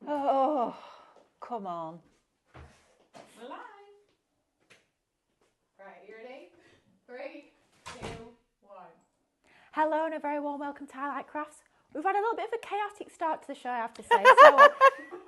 Oh, come on. We're live. Right, you ready? 3, 2, 1. Hello and a very warm welcome to Highlight Crafts. We've had a little bit of a chaotic start to the show, I have to say. So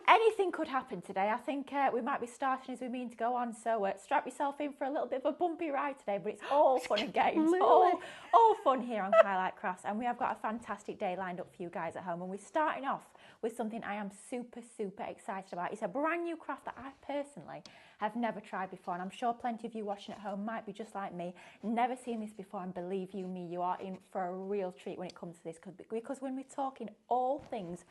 anything could happen today. I think we might be starting as we mean to go on. So strap yourself in for a little bit of a bumpy ride today, but it's all fun and games. all fun here on Highlight Crafts. And we have got a fantastic day lined up for you guys at home. And we're starting off with something I am super excited about. It's a brand new craft that I personally have never tried before, and I'm sure plenty of you watching at home might be just like me, never seen this before, and believe you me, you are in for a real treat when it comes to this, because when we're talking all things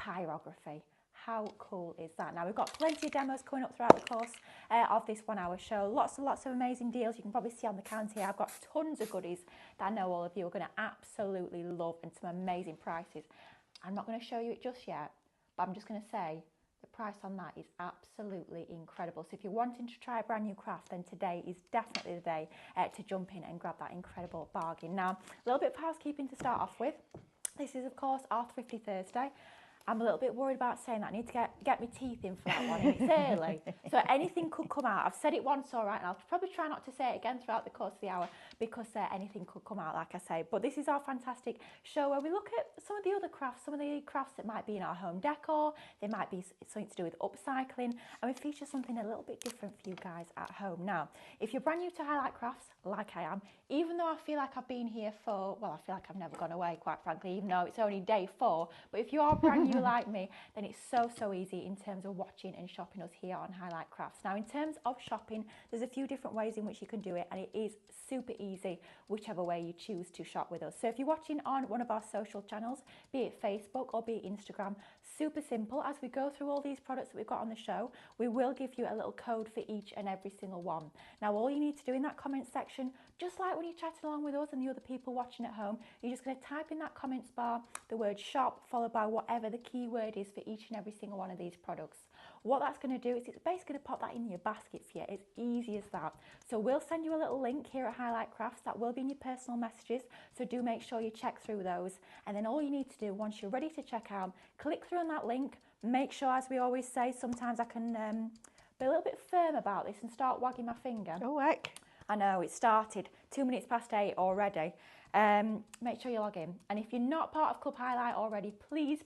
pyrography, how cool is that? Now, we've got plenty of demos coming up throughout the course of this 1 hour show. Lots of amazing deals. You can probably see on the counter here, I've got tons of goodies that I know all of you are going to absolutely love, and some amazing prices. I'm not going to show you it just yet, but I'm just going to say the price on that is absolutely incredible. So if you're wanting to try a brand new craft, then today is definitely the day to jump in and grab that incredible bargain. Now, a little bit of housekeeping to start off with. This is, of course, our Thrifty Thursday. I'm a little bit worried about saying that. I need to get my teeth in for that one, and it's early, so anything could come out. I've said it once, all right, and I'll probably try not to say it again throughout the course of the hour, because anything could come out, like I say. But this is our fantastic show where we look at some of the other crafts, some of the crafts that might be in our home decor. They might be something to do with upcycling, and we feature something a little bit different for you guys at home. Now, if you're brand new to Highlight Crafts, like I am, even though I feel like I've been here for, well, I feel like I've never gone away, quite frankly, even though it's only day 4, but if you are brand new like me, then it's so easy in terms of watching and shopping us here on Highlight Crafts. Now, in terms of shopping, there's a few different ways in which you can do it, and it is super easy whichever way you choose to shop with us. So if you're watching on one of our social channels, be it Facebook or be it Instagram, super simple. As we go through all these products that we've got on the show, we will give you a little code for each and every single one. Now, all you need to do in that comment section, just like when you're chatting along with us and the other people watching at home, you're just going to type in that comments bar the word shop followed by whatever the keyword is for each and every single one of these products. What that's going to do is it's basically going to pop that in your basket for you. It's easy as that. So we'll send you a little link here at Highlight Crafts that will be in your personal messages, so do make sure you check through those. And then all you need to do once you're ready to check out, click through on that link. Make sure, as we always say, sometimes I can be a little bit firm about this and start wagging my finger. Oh, heck. I know, it started 2 minutes past 8 already. Make sure you log in. And if you're not part of Club Highlight already, please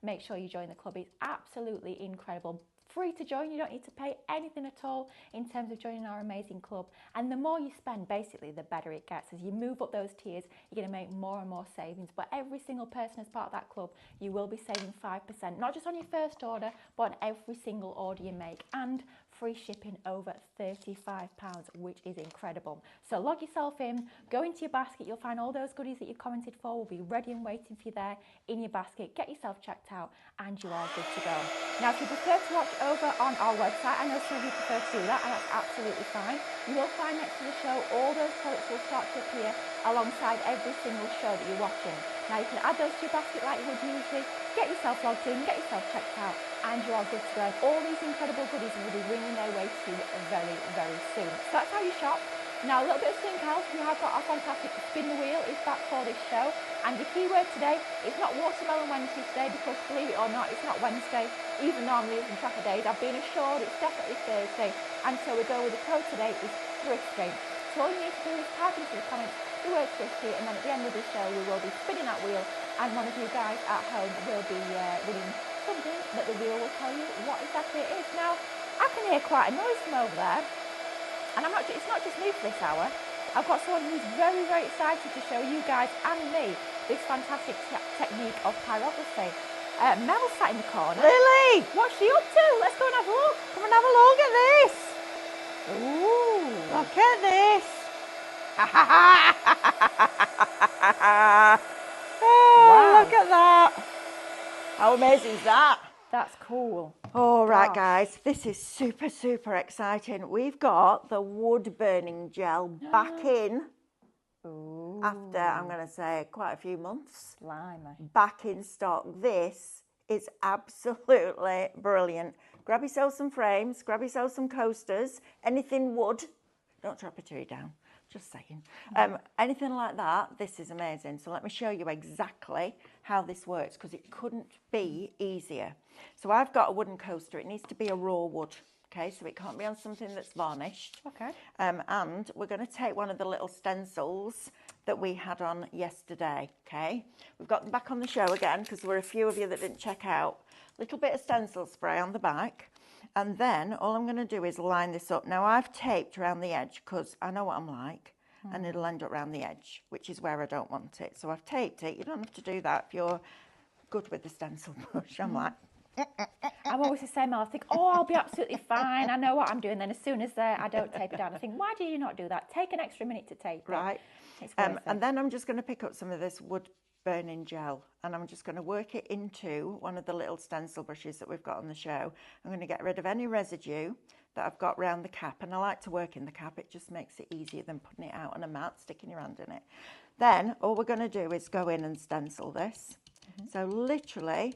make sure you join the club. It's absolutely incredible. Free to join, you don't need to pay anything at all in terms of joining our amazing club. And the more you spend, basically, the better it gets. As you move up those tiers, you're going to make more and more savings. But every single person as part of that club, you will be saving 5%, not just on your first order, but on every single order you make. And free shipping over £35, which is incredible. So log yourself in, go into your basket, you'll find all those goodies that you've commented for will be ready and waiting for you there in your basket. Get yourself checked out and you are good to go. Now, if you prefer to watch over on our website, I know some of you prefer to do that, and that's absolutely fine. You will find next to the show all those products will start to appear alongside every single show that you're watching. Now, you can add those to your basket like you would usually, get yourself logged in, get yourself checked out, and you are good to go. And all these incredible goodies will be ringing their way to you very soon. So that's how you shop. Now, a little bit of something else. We have got our fantastic Spin the Wheel is back for this show. And your keyword today is not Watermelon Wednesday today, because believe it or not, it's not Wednesday, even though I'm losing track of days. I've been assured it's definitely Thursday. And so we go with the code today is Thrifty. So all you need to do is type into the comments the word Thrifty, and then at the end of the show we will be spinning that wheel, and one of you guys at home will be winning something that the wheel will tell you what exactly it is. Now, I can hear quite a noise from over there, and it's not just me for this hour. I've got someone who's very excited to show you guys and me this fantastic technique of pyrography. Mel's sat in the corner. Lily! What's she up to? Let's go and have a look. Come and have a look at this. Ooh. Look at this. Oh, wow. Look at that. How amazing is that? That's cool. All right, Gosh. guys, this is super exciting. We've got the wood burning gel back in. Ooh. After, I'm going to say, quite a few months. Blimey. Back in stock. This is absolutely brilliant. Grab yourself some frames, grab yourself some coasters, anything wood. Don't drop a tree down. Just saying. Anything like that, this is amazing. So let me show you exactly how this works, because it couldn't be easier. So I've got a wooden coaster. It needs to be a raw wood, okay? So it can't be on something that's varnished. Okay. And we're going to take one of the little stencils that we had on yesterday, okay? We've got them back on the show again, because there were a few of you that didn't check out. Little bit of stencil spray on the back. And then all I'm going to do is line this up. Now, I've taped around the edge because I know what I'm like, and it'll end up around the edge, which is where I don't want it. So I've taped it. You don't have to do that if you're good with the stencil brush. I'm like... I'm always the same. I'll think, oh, I'll be absolutely fine. I know what I'm doing. Then as soon as I don't tape it down, I think, why do you not do that? Take an extra minute to tape it. Right. It's worth it. And then I'm just going to pick up some of this wood burning gel, and I'm just going to work it into one of the little stencil brushes that we've got on the show. I'm going to get rid of any residue that I've got around the cap, and I like to work in the cap. It just makes it easier than putting it out on a mat, sticking your hand in it. Then all we're going to do is go in and stencil this. So literally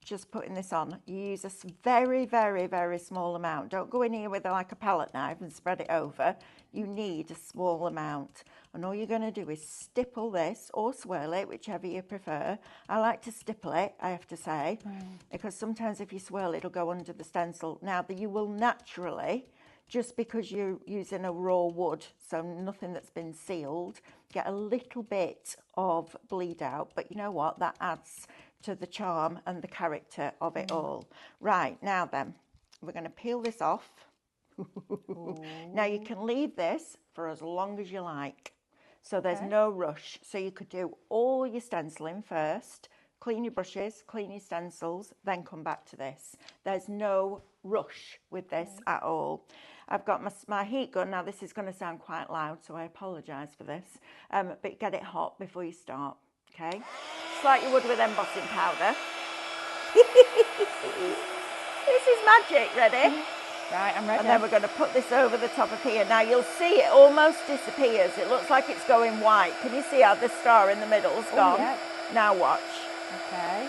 just putting this on, you use a very, very, very small amount. Don't go in here with like a palette knife and spread it over. You need a small amount. And all you're going to do is stipple this or swirl it, whichever you prefer. I like to stipple it, I have to say, because sometimes if you swirl it'll go under the stencil. Now, you will naturally, just because you're using a raw wood, so nothing that's been sealed, get a little bit of bleed out. But you know what? That adds to the charm and the character of it all. Right, now then, we're going to peel this off. Now you can leave this for as long as you like. So there's no rush. So you could do all your stenciling first, clean your brushes, clean your stencils, then come back to this. There's no rush with this at all. I've got my heat gun. Now this is going to sound quite loud, so I apologise for this. But get it hot before you start, okay? Just like you would with embossing powder. This is magic. Ready? Right, I'm ready. And then we're going to put this over the top of here. Now you'll see it almost disappears. It looks like it's going white. Can you see how the star in the middle's gone? Yeah. Now watch. Okay.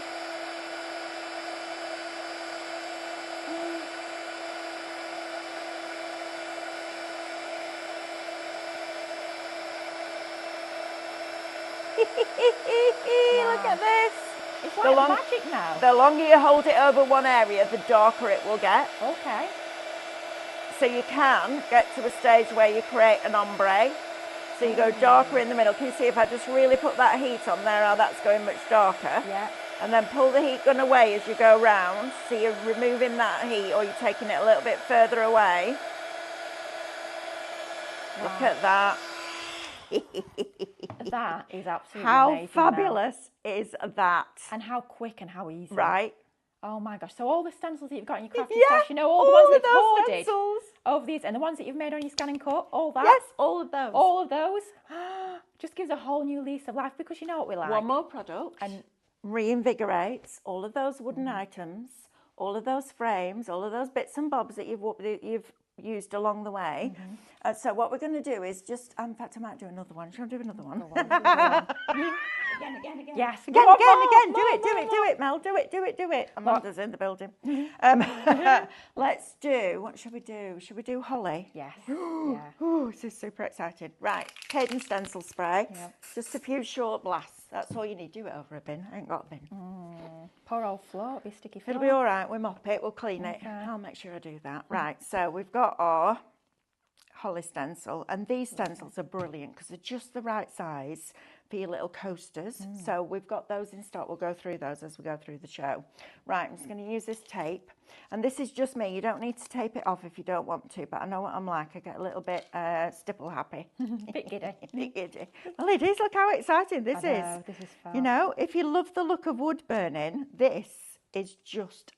Look at this. It's like magic now. The longer you hold it over one area, the darker it will get. Okay. So you can get to a stage where you create an ombre. So you go darker in the middle. Can you see if I just really put that heat on there, how that's going much darker? Yeah. And then pull the heat gun away as you go round. So you're removing that heat, or you're taking it a little bit further away. Wow. Look at that. That is absolutely how amazing. Fabulous is that? And how quick and how easy. Right. Oh my gosh. So all the stencils that you've got in your crafting Yeah, stash, you know, all the ones that you've hoarded stencils. over these, and the ones that you've made on your scan and cut, all that. Yes, all of those. All of those. Just gives a whole new lease of life, because you know what we like. One more product. And reinvigorates all of those wooden items, all of those frames, all of those bits and bobs that you've used along the way. So what we're going to do is just, in fact, I might do another one. Shall I do another one? Again. Yes. Again. Do it, Mel. Do it. Amanda's in the building. Let's do, what should we do? Should we do holly? Yes. Yeah. Oh, this is super exciting. Right, Cadence stencil spray. Yep. Just a few short blasts. That's all you need. Do it over a bin. I ain't got a bin. Poor old floor. It'll be sticky floor. It'll be all right. We'll mop it. We'll clean it. I'll make sure I do that. Right, so we've got our holly stencil, and these stencils are brilliant because they're just the right size for your little coasters. So we've got those in stock. We'll go through those as we go through the show. Right, I'm just going to use this tape, and this is just me. You don't need to tape it off if you don't want to, but I know what I'm like. I get a little bit stipple happy. Bit giddy. Bit giddy. Well, it is. Look how exciting this is. This is fun. You know, if you love the look of wood burning, this is just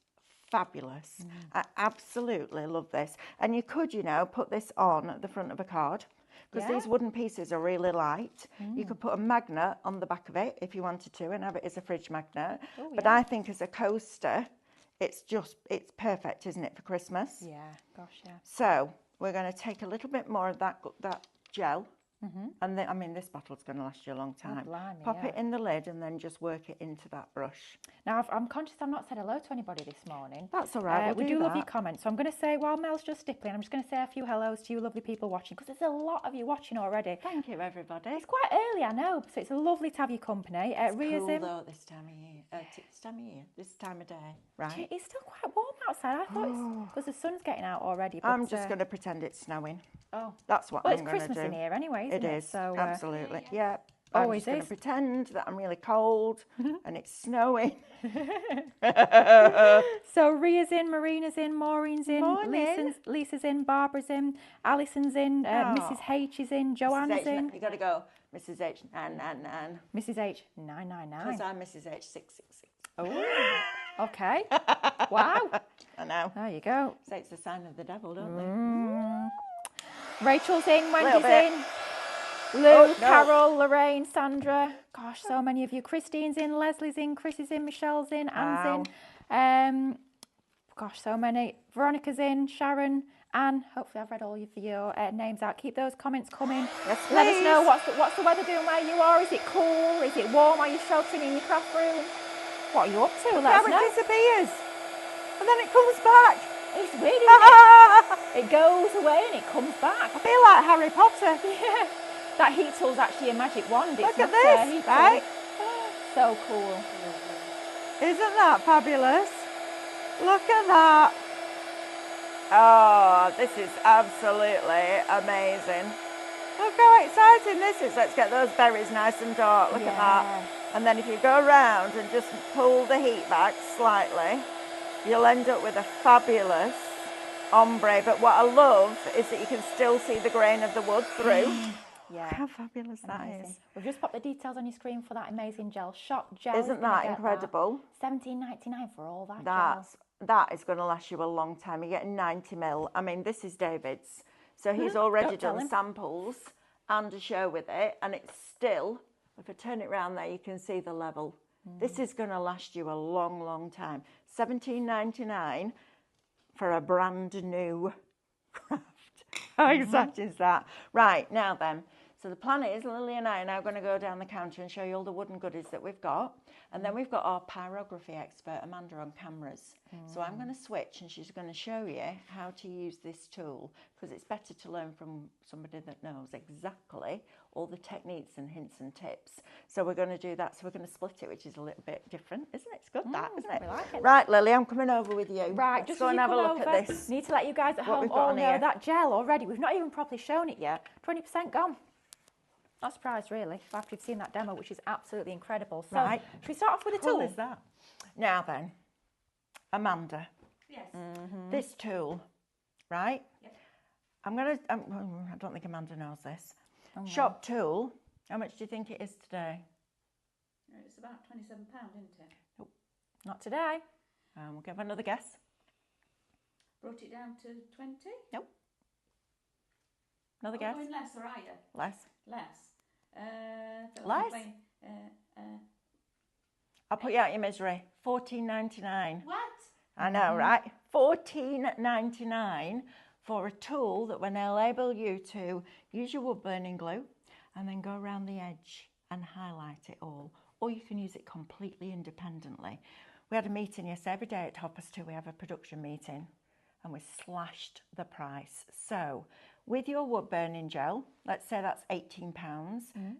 fabulous. I absolutely love this. And you could, you know, put this on the front of a card, because these wooden pieces are really light. You could put a magnet on the back of it if you wanted to, and have it as a fridge magnet. But I think as a coaster, it's perfect, isn't it, for Christmas? Yeah, gosh, yeah. So we're going to take a little bit more of that gel, And then, I mean, this bottle's going to last you a long time. blimey, Pop yeah. it in the lid and then just work it into that brush. Now, I'm conscious I've not said hello to anybody this morning. That's all right, we we'll do love your that. comments. So I'm going to say, while Mel's just stippling, I'm just going to say a few hellos to you lovely people watching, because there's a lot of you watching already. Thank you, everybody. It's quite early, I know, so it's lovely to have your company. It's Ria's cool, in. though, this time of year. This time of day, right? It's still quite warm outside. I thought it's because the sun's getting out already. But, I'm just going to pretend it's snowing. Oh, That's what well, I'm it's going to do. Christmas in here anyway, isn't it? It is, So, absolutely. Yeah. Always I'm just going is. to pretend that I'm really cold and it's snowing. So Ria's in, Marina's in, Maureen's in, Morning. Lisa's in, Barbara's in, Alison's in, Mrs H is in, Joanne's in, You got to go, Mrs. H 999. Mrs H 999. Because I'm Mrs. H 666. Oh, okay. Wow. I know. There you go. Say it's a sign of the devil, don't they? Rachel's in, Wendy's bit. in, Lou, Oh, no. Carol, Lorraine, Sandra. Gosh, so many of you. Christine's in, Leslie's in, Chris is in, Michelle's in, Anne's in. Gosh, so many. Veronica's in, Sharon, Anne. Hopefully I've read all of your names out. Keep those comments coming. Yes, Let us know please. what's the weather doing where you are. Is it cool? Is it warm? Are you sheltering in your craft room? What are you up to? Let How us it know. disappears. And then it comes back. It's weird, isn't it? It goes away and it comes back. I feel like Harry Potter. Yeah. That heat tool's actually a magic wand. It's Look at not a this, heat right? tool. So cool. Isn't that fabulous? Look at that. Oh, this is absolutely amazing. Look how exciting this is. Let's get those berries nice and dark. Look at that. And then if you go around and just pull the heat back slightly, you'll end up with a fabulous ombre. But what I love is that you can still see the grain of the wood through. Yeah. How fabulous that Amazing. is. We've just popped the details on your screen for that amazing gel. Shop gel. Isn't that incredible? $17.99 for all that gel. That is going to last you a long time. You're getting 90ml. I mean, this is David's. So he's already Don't tell done him. samples and a show with it. And it's still, if I turn it around there, you can see the level. This is going to last you a long, long time. $17.99 for a brand new craft. How exciting is that? Right, now then. So the plan is Lily and I are now going to go down the counter and show you all the wooden goodies that we've got. And then we've got our pyrography expert, Amanda, on cameras. So I'm going to switch and she's going to show you how to use this tool, because it's better to learn from somebody that knows exactly all the techniques and hints and tips. So we're going to do that. So we're going to split it, which is a little bit different, isn't it? It's good, that, isn't it? We like it. Right, Lily, I'm coming over with you. Right, Let's just go as and you have a come look over, at this. need to let you guys at What home we've got all on know here. that gel already. We've not even properly shown it yet. 20% gone. Not surprised, really, after you've seen that demo, which is absolutely incredible. So, Right. should we start off with a Cool tool? is that? Now then, Amanda, Yes. this tool, right? Yep. I don't think Amanda knows this. Shop tool, how much do you think it is today? It's about £27, isn't it? Not today. We'll give another guess. Brought it down to 20? Another guess? Going less or higher? Less. Less. Less? I'll put you out your misery. $14.99. What? I know, right? $14.99 for a tool that will enable you to use your wood burning glue and then go around the edge and highlight it all. Or you can use it completely independently. We had a meeting yesterday. Every day at 2:30 we have a production meeting and we slashed the price. So with your wood burning gel, let's say that's £18.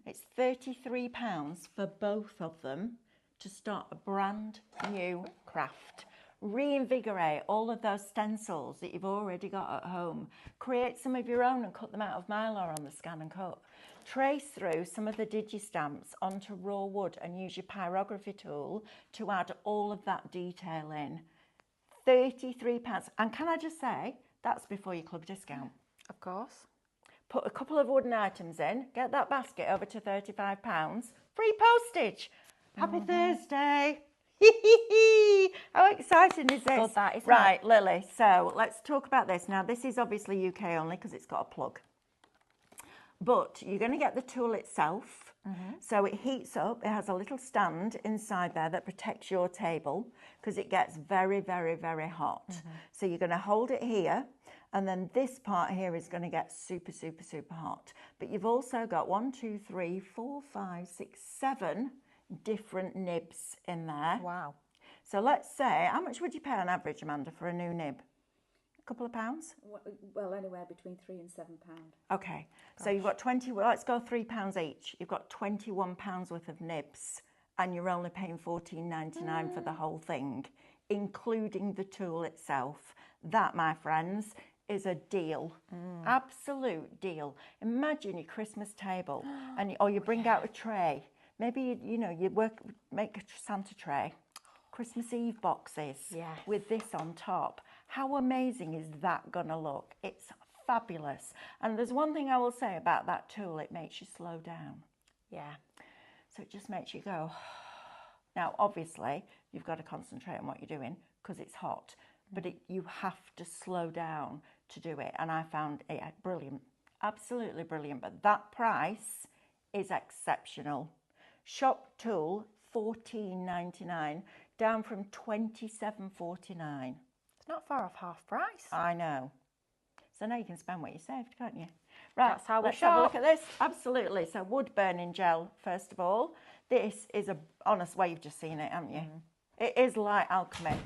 It's £33 for both of them to start a brand new craft. Reinvigorate all of those stencils that you've already got at home. Create some of your own and cut them out of Mylar on the Scan and Cut. Trace through some of the digi-stamps onto raw wood and use your pyrography tool to add all of that detail in. £33. And can I just say, that's before your club discount. Of course. Put a couple of wooden items in, get that basket over to £35, free postage. Happy Thursday. How exciting is this? Good that, isn't Right, Lily, so let's talk about this. Now, this is obviously UK only because it's got a plug. But you're going to get the tool itself. So it heats up. It has a little stand inside there that protects your table because it gets very, very, very hot. So you're going to hold it here And then this part here is going to get super, super, super hot. But you've also got 1, 2, 3, 4, 5, 6, 7 different nibs in there. Wow. So let's say, how much would you pay on average, Amanda, for a new nib? A couple of pounds? Well, anywhere between £3 and £7. Okay, so you've got 20, well, let's go £3 each. You've got £21 worth of nibs and you're only paying $14.99 for the whole thing, including the tool itself. That, my friends, is a deal, absolute deal. Imagine your Christmas table, or you bring out a tray. Maybe you make a Santa tray, Christmas Eve boxes with this on top. How amazing is that gonna look? It's fabulous. And there's one thing I will say about that tool: it makes you slow down. Yeah. So it just makes you go. Now, obviously, you've got to concentrate on what you're doing because it's hot, but you have to slow down to do it. And I found it brilliant, absolutely brilliant. But that price is exceptional. Shop tool, $14.99, down from $27.49. It's not far off half price. I know. So now you can spend what you saved, can't you? Right, That's how we let's have a look shop. at this. Absolutely. So wood burning gel, first of all. This is a honest way, you've just seen it, haven't you? It is like alchemy.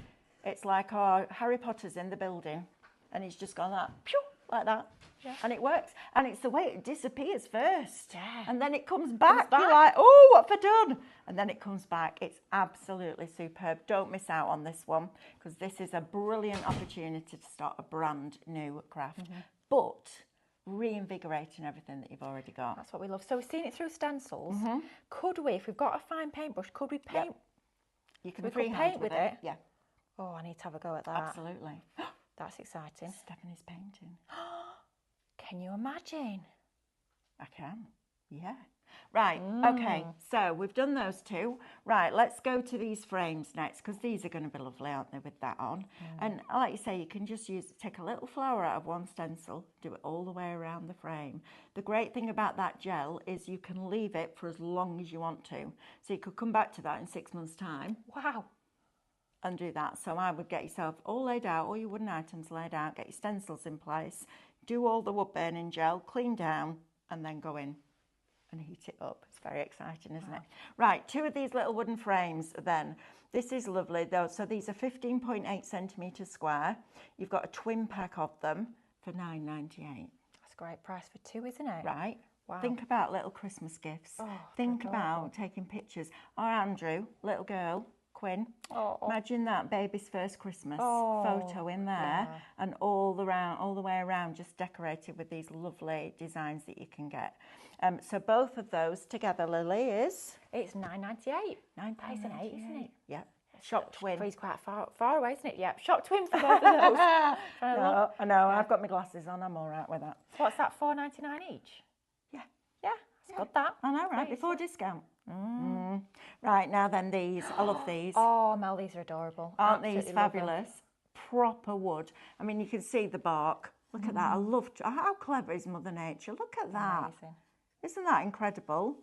It's like Harry Potter's in the building and he's just gone that, pew, like that. Yeah. And it works. And it's the way it disappears first. Yeah. And then it comes back. You're like, oh, what have I done? And then it comes back. It's absolutely superb. Don't miss out on this one because this is a brilliant opportunity to start a brand new craft. But reinvigorating everything that you've already got. That's what we love. So we've seen it through stencils. Could we, if we've got a fine paintbrush, could we paint? You can We could freehand paint with it? Yeah, Oh, I need to have a go at that. absolutely. That's exciting. Stephanie's painting. Can you imagine? I can, yeah. Right, okay, so we've done those two. Right, let's go to these frames next because these are going to be lovely, aren't they, with that on? And like you say, you can just take a little flower out of one stencil, do it all the way around the frame. The great thing about that gel is you can leave it for as long as you want to. So you could come back to that in 6 months' time. Wow. And do that. So I would get yourself all laid out, all your wooden items laid out, get your stencils in place, do all the wood burning gel, clean down, and then go in and heat it up. It's very exciting, isn't it? Right, 2 of these little wooden frames then. This is lovely though. So these are 15.8 centimetres square. You've got a twin pack of them for $9.98. That's a great price for 2, isn't it? Right. Wow. Think about little Christmas gifts. Oh, Think adorable. about taking pictures. Or Andrew, little girl, Quinn. Oh. Imagine that baby's first Christmas Oh, photo in there, and all the way around, just decorated with these lovely designs that you can get. So both of those together, Lily, is It's $9.98. £9.98. That is an 8, isn't it? Yep. Shop twin. Free's quite far away, isn't it? Yep. Shop twin for both of those. No, I know. I've got my glasses on. I'm all right with that. What's that? $4.99 each. Yeah. Yeah. It's good that. I know, right? Before discount. Right, now then these. I love these. Oh, Mel, these are adorable. Aren't these Absolutely love them. fabulous? Proper wood. I mean, you can see the bark. Look at that. I love, how clever is Mother Nature? Look at that. Amazing. Isn't that incredible?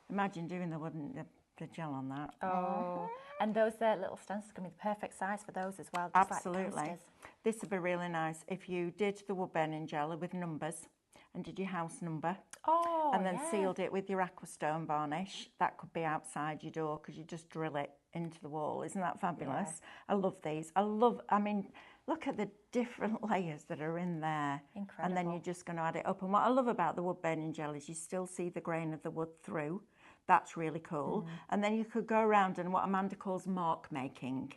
Imagine doing the gel on that. Oh, and those little stencils can be the perfect size for those as well. Just Absolutely. Like posters. This would be really nice if you did the wood burning gel with numbers and did your house number. Oh, And then yeah. sealed it with your aquastone varnish. That could be outside your door because you just drill it into the wall. Isn't that fabulous? I love these. I mean, look at the different layers that are in there. Incredible. And then you're just going to add it up. And what I love about the wood burning gel is you still see the grain of the wood through. That's really cool. And then you could go around and what Amanda calls mark making,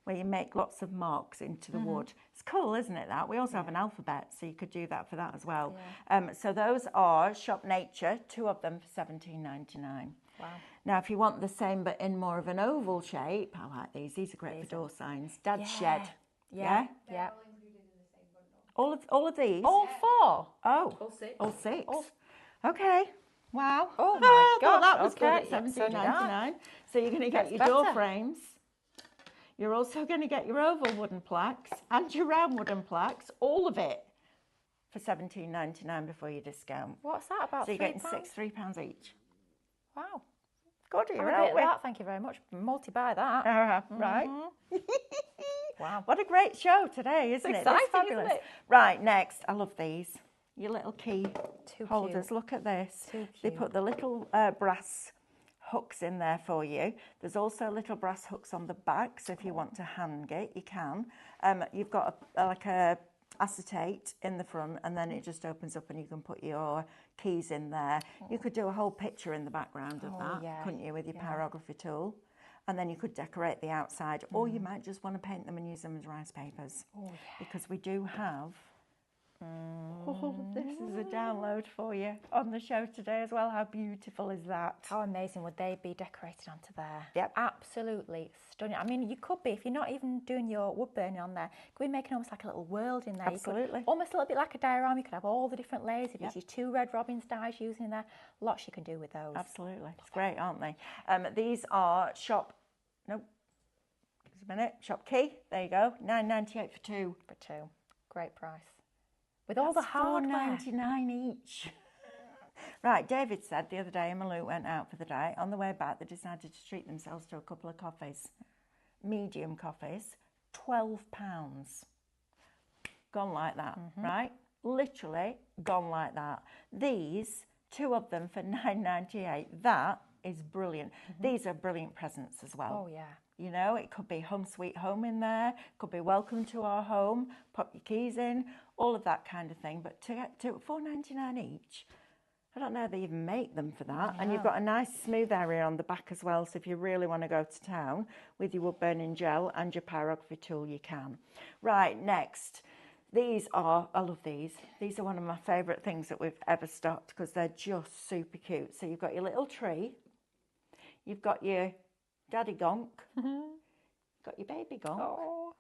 where you make lots of marks into the wood. It's cool, isn't it, that? We also have an alphabet, so you could do that for that as well. So those are Shop Nature, 2 of them for $17.99. Wow. Now, if you want the same but in more of an oval shape, I like these. These are great for door signs. Dad's shed. Yeah. They're all included in the same bundle. All of these? All 4. Oh. All 6. All 6. Okay. Wow. Oh my I thought gosh, that was okay, good at yeah, so did $17.99. So you're going to get Gets your door better. frames. You're also going to get your oval wooden plaques and your round wooden plaques, all of it for $17.99 before your discount. What's that about? So you're getting £3? £3 each. Wow. Good, I'm you're a bit out of with. that, thank you very much. Multi-buy that. Right. Wow. What a great show today, isn't it? exciting, It's fabulous. isn't it? Right, next, I love these. Your little key Too holders. cute. Look at this. Too They cute. put the little brass hooks in there for you. There's also little brass hooks on the back, so if you want to hang it, you can. You've got like a acetate in the front, and then it just opens up and you can put your keys in there. You could do a whole picture in the background of that, yeah, couldn't you, with your pyrography tool? And then you could decorate the outside, or you might just want to paint them and use them as rice papers. Because we do have this is a download for you on the show today as well. How beautiful is that? How amazing would they be decorated onto there? Yep. Absolutely stunning. I mean, you could be, if you're not even doing your wood burning on there, you could be making almost like a little world in there. Absolutely. You could, almost a little bit like a diorama. You could have all the different layers. If it's your 2 red robins dyes using in there, lots you can do with those. Absolutely. It's great, aren't they? These are shop key. There you go. $9.98 for 2. For 2. Great price. With all the hardware. $4.99 each. Right, David said the other day, him and Luke went out for the day. On the way back, they decided to treat themselves to a couple of coffees. Medium coffees, £12. Gone like that, right? Literally gone like that. These, 2 of them for $9.98. That is brilliant. These are brilliant presents as well. Oh, yeah. You know, it could be home sweet home in there, could be welcome to our home, pop your keys in, all of that kind of thing. But to get to $4.99 each, I don't know they even make them for that. And you've got a nice smooth area on the back as well. So if you really want to go to town with your wood burning gel and your pyrography tool, you can. Right, next. These are, I love these. These are one of my favourite things that we've ever stocked because they're just super cute. So you've got your little tree. You've got your daddy gonk. Got your baby gonk. Oh.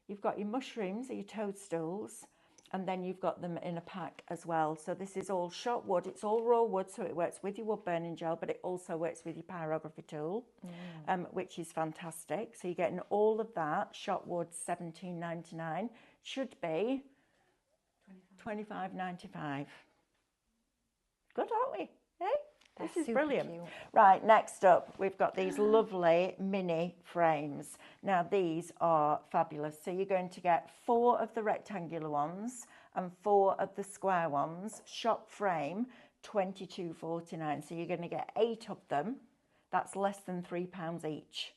You've got your mushrooms or your toadstools. And then you've got them in a pack as well. So this is all shot wood. It's all raw wood, so it works with your wood burning gel, but it also works with your pyrography tool, which is fantastic. So you're getting all of that. Shot wood, $17.99. Should be $25.95. Good, aren't we? Hey? This is brilliant. Cute. Right, next up, we've got these lovely mini frames. Now, these are fabulous. So you're going to get 4 of the rectangular ones and 4 of the square ones. Shop frame, $22.49. So you're going to get 8 of them. That's less than £3 each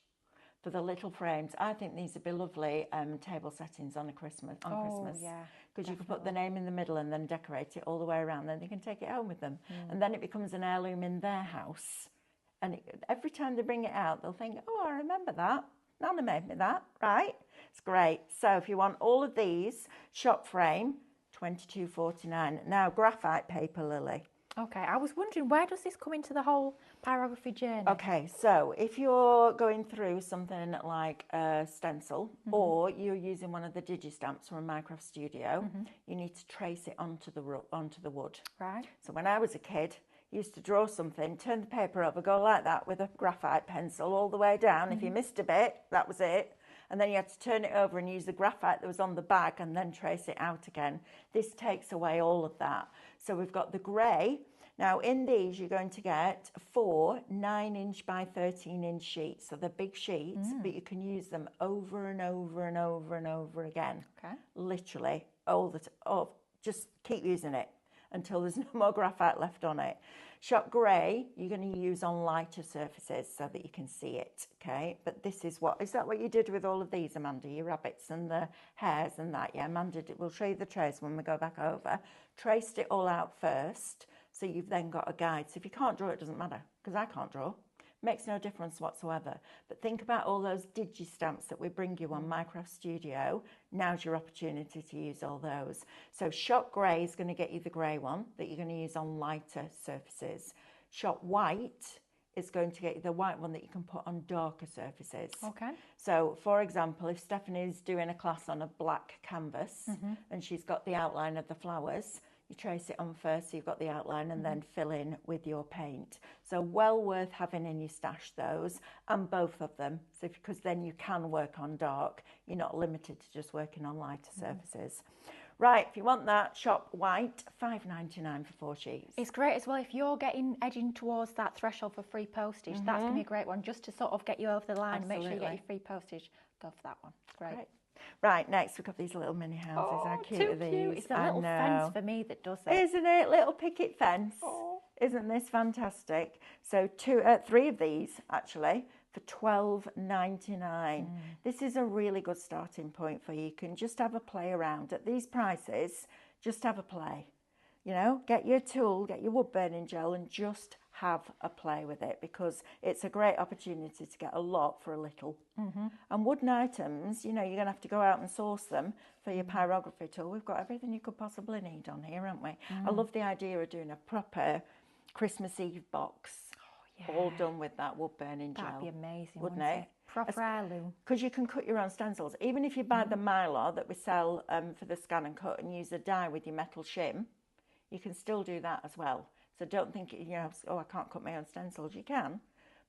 for the little frames. I think these would be lovely table settings on Christmas. Yeah. Because you can put the name in the middle and then decorate it all the way around. Then they can take it home with them. And then it becomes an heirloom in their house. And every time they bring it out, they'll think, oh, I remember that. Nana made me that, right? It's great. So if you want all of these, shop frame, $22.49. Now, graphite paper, Lily. Okay, I was wondering, where does this come into the whole pyrography journey? Okay, so if you're going through something like a stencil or you're using one of the digi-stamps from a Minecraft Studio, you need to trace it onto the wood. Right. So when I was a kid, I used to draw something, turn the paper over, go like that with a graphite pencil all the way down. If you missed a bit, that was it. And then you had to turn it over and use the graphite that was on the back and then trace it out again. This takes away all of that. So we've got the grey. Now in these you're going to get 4 9-inch by 13-inch sheets. So they're big sheets, but you can use them over and over and over and over again. Okay. Literally all the time. Just keep using it until there's no more graphite left on it. Shot grey, you're going to use on lighter surfaces so that you can see it, okay? But this is that what you did with all of these, Amanda? Your rabbits and the hares and that, yeah? Amanda, we'll show you the trace when we go back over. Traced it all out first, so you've then got a guide. So if you can't draw, it doesn't matter, because I can't draw. Makes no difference whatsoever. But think about all those digi-stamps that we bring you on Minecraft Studio. Now's your opportunity to use all those. So Shot Grey is going to get you the grey one that you're going to use on lighter surfaces. Shot White is going to get you the white one that you can put on darker surfaces. Okay. So, for example, if Stephanie's doing a class on a black canvas and she's got the outline of the flowers, you trace it on first, so you've got the outline, and then fill in with your paint. So well worth having in your stash, those, and both of them, so because then you can work on dark. You're not limited to just working on lighter surfaces. Right, if you want that, shop white, $5.99 for 4 sheets. It's great as well if you're edging towards that threshold for free postage. That's going to be a great one just to sort of get you over the line and make sure you get your free postage. Go for that one. Great. Right, next we've got these little mini houses. How cute too are these? cute. It's a little fence for me that does it. Isn't it? Little picket fence. Oh. Isn't this fantastic? So 3 of these actually for $12.99. This is a really good starting point for you. You can just have a play around at these prices. Just have a play. You know, get your tool, get your wood burning gel, and just have a play with it, because it's a great opportunity to get a lot for a little. And wooden items, you know, you're going to have to go out and source them for your pyrography tool. We've got everything you could possibly need on here, haven't we? I love the idea of doing a proper Christmas Eve box, all done with that wood burning gel. That'd be amazing, wouldn't it? it? Proper heirloom. Because you can cut your own stencils. Even if you buy the Mylar that we sell for the scan and cut, and use a die with your metal shim, you can still do that as well. So don't think, you know, oh, I can't cut my own stencils. You can,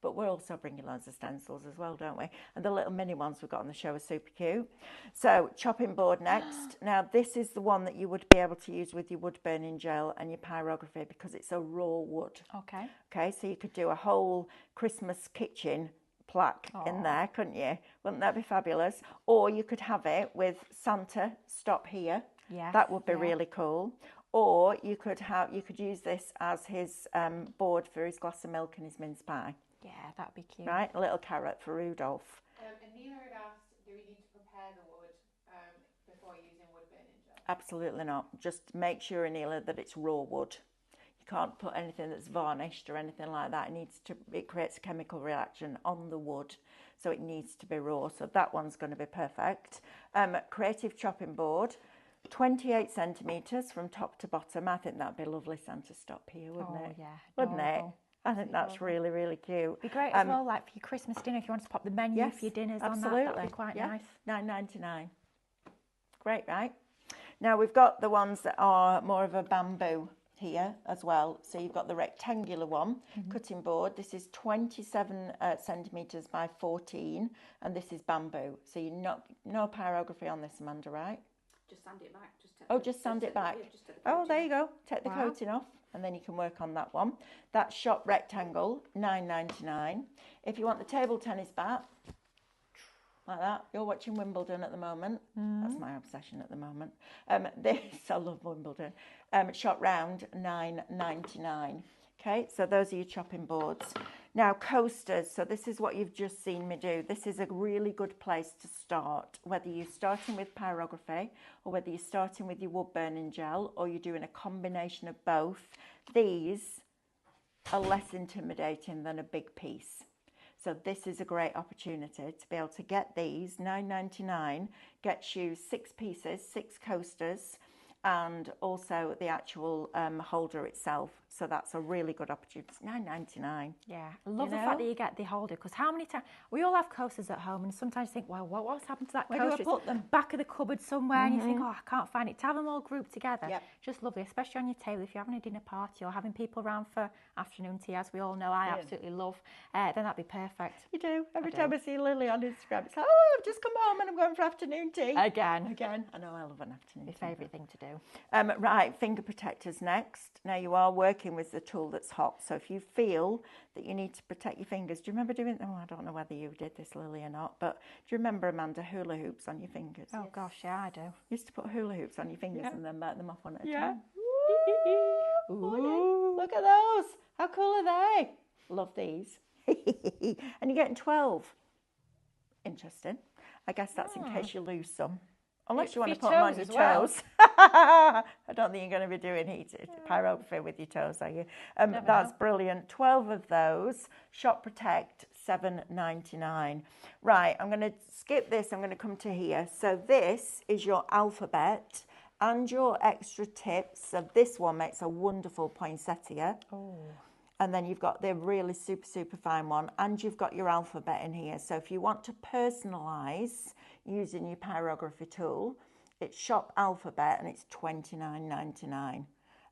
but we're also bringing loads of stencils as well, don't we? And the little mini ones we've got on the show are super cute. So chopping board next. Now this is the one that you would be able to use with your wood burning gel and your pyrography, because it's a raw wood. Okay. Okay, so you could do a whole Christmas kitchen plaque in there, couldn't you? Wouldn't that be fabulous? Or you could have it with Santa, stop here. Yes, that would be really cool. Or you could use this as his board for his glass of milk and his mince pie. Yeah, that'd be cute. Right, a little carrot for Rudolph. And Nina had asked, do we need to prepare the wood before using wood burning gel? Absolutely not. Just make sure, Anila, that it's raw wood. You can't put anything that's varnished or anything like that. It creates a chemical reaction on the wood, so it needs to be raw. So that one's going to be perfect. Creative chopping board. 28 centimetres from top to bottom. I think that'd be a lovely Santa stop here, wouldn't it? Yeah, wouldn't it? adorable. I think that's really, really cute. It'd be great as well, like for your Christmas dinner, if you want to pop the menu for your dinners on that'd be quite nice. $9.99. Great, right? Now we've got the ones that are more of a bamboo here as well. So you've got the rectangular one, cutting board. This is 27 centimetres by 14, and this is bamboo. So no pyrography on this, Amanda, right? Just sand it back. Just sand it back. There you go. Take the coating off, and then you can work on that one. That's shop rectangle, $9.99. If you want the table tennis bat, like that, you're watching Wimbledon at the moment. That's my obsession at the moment. I love Wimbledon. Shop round, $9.99. Okay, so those are your chopping boards. Now coasters, so this is what you've just seen me do. This is a really good place to start, whether you're starting with pyrography or whether you're starting with your wood burning gel or you're doing a combination of both. These are less intimidating than a big piece. So this is a great opportunity to be able to get these, $9.99, gets you 6 pieces, 6 coasters, and also the actual holder itself. So that's a really good opportunity. It's $9.99. Yeah, I love the fact that you get the holder, because how many times we all have coasters at home, and sometimes you think, well, what's happened to that coaster? Where do I put them? Back of the cupboard somewhere, and you think, oh, I can't find it. To have them all grouped together, just lovely, especially on your table if you're having a dinner party or having people around for afternoon tea, as we all know I absolutely love. Then that'd be perfect. You do. Every time I see Lily on Instagram, it's like, oh, I've just come home and I'm going for afternoon tea. Again. I know, I love an afternoon tea. My favourite thing to do. Right, finger protectors next. Now you are working with the tool that's hot, so if you feel that you need to protect your fingers, do you remember doing, I don't know whether you did this, Lily, or not, but do you remember, Amanda, hula hoops on your fingers? Oh gosh, yeah, I do. You used to put hula hoops on your fingers and then bite them off one at a time. Ooh. Look at those. How cool are they? Love these. And you're getting 12. Interesting. I guess that's in case you lose some. Unless you want to put them on your toes. I don't think you're going to be doing heated pyrography with your toes, are you? That's brilliant. 12 of those. Shop Protect, $7.99. Right, I'm going to skip this. I'm going to come to here. So this is your alphabet and your extra tips. So this one makes a wonderful poinsettia. Oh. And then you've got the really super, super fine one. And you've got your alphabet in here. So if you want to personalise using your pyrography tool, it's Shop Alphabet and it's $29.99.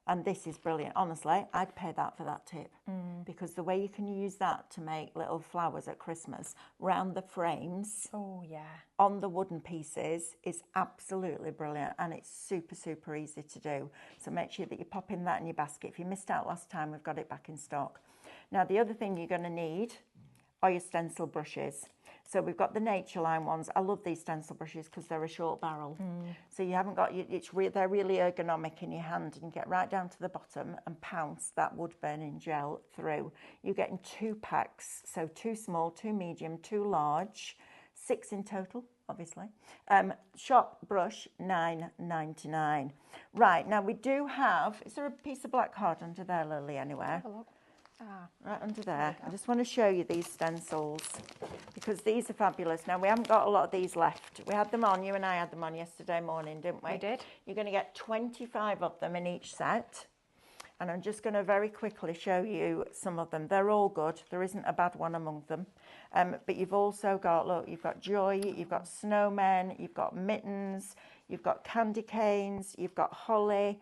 And this is brilliant. Honestly, I'd pay that for that tip, because the way you can use that to make little flowers at Christmas round the frames on the wooden pieces is absolutely brilliant, and it's super, super easy to do. So make sure that you're popping that in your basket. If you missed out last time, we've got it back in stock. Now, the other thing you're going to need are your stencil brushes. So we've got the nature line ones. I love these stencil brushes because they're a short barrel. So you haven't got, they're really ergonomic in your hand, and you get right down to the bottom and pounce that wood burning gel through. You're getting 2 packs, so 2 small, 2 medium, 2 large, 6 in total, obviously. Shop brush, $9.99. Right, now we do have, is there a piece of black card under there, Lily, anywhere? Have a look. Ah, Right under there. I just want to show you these stencils because these are fabulous. Now, we haven't got a lot of these left. We had them on, you and I had them on yesterday morning, didn't we? we did. You're going to get 25 of them in each set. And I'm just going to very quickly show you some of them. They're all good. There isn't a bad one among them. But you've also got, look, you've got joy, you've got snowmen, you've got mittens, you've got candy canes, you've got holly,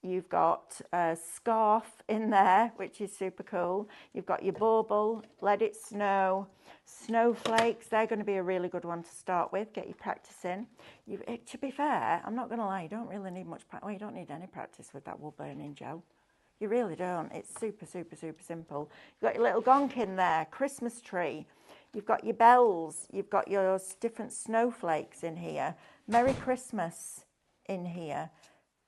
you've got a scarf in there, which is super cool. You've got your bauble, let it snow, snowflakes. They're going to be a really good one to start with. Get your practice in. To be fair, I'm not going to lie, you don't really need much practice. Well, you don't need any practice with that wood burning gel. You really don't. It's super, super, super simple. You've got your little gonk in there, Christmas tree. You've got your bells. You've got your different snowflakes in here. Merry Christmas in here.